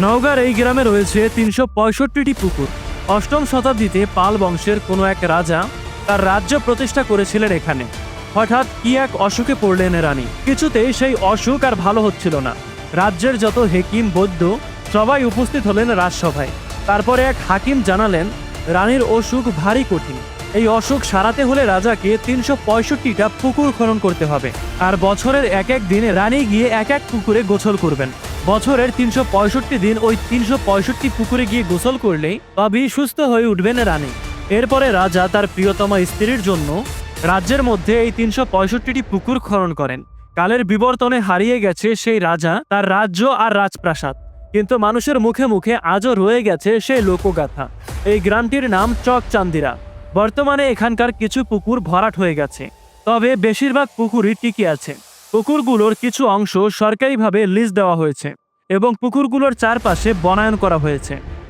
নওগাঁর এই গ্রামে রয়েছে ৩৬৫টি পুকুর। অষ্টম শতাব্দীতে পাল বংশের কোনো এক রাজা তার রাজ্য প্রতিষ্ঠা করেছিলেন এখানে। হঠাৎ কি এক অসুখে পড়লেন রানী। কিছুতেই সেই অসুখ আর ভালো হচ্ছিল না। রাজ্যের যত হেকিম বৈদ্য সবাই উপস্থিত হলেন রাজসভায়। তারপরে এক হাকিম জানালেন রানীর অসুখ ভারী কঠিন। এই অসুখ সারাতে হলে রাজাকে ৩৬৫টা পুকুর খনন করতে হবে, আর বছরের এক এক দিনে রানী গিয়ে এক এক পুকুরে গোসল করবেন। বছরের ৩৬৫ দিন ওই ৩৬৫ পুকুরে গিয়ে গোসল করলেই তবেই সুস্থ হয়ে উঠবেন রানী। এরপরে রাজা তার প্রিয়তমা স্ত্রীর জন্য রাজ্যের মধ্যে এই ৩৬৫টি পুকুর খনন করেন। কালের বিবর্তনে হারিয়ে গেছে সেই রাজা, তার রাজ্য আর রাজপ্রাসাদ, কিন্তু মানুষের মুখে মুখে আজও রয়ে গেছে সেই লোকগাথা। এই গ্রামটির নাম চকচান্দিরা। বর্তমানে এখানকার কিছু পুকুর ভরাট হয়ে গেছে, তবে বেশিরভাগ পুকুরই টিকে আছে। পুকুরগুলোর কিছু অংশ সরকারিভাবে লিজ দেওয়া হয়েছে এবং পুকুরগুলোর চারপাশে বনায়ন করা হয়েছে।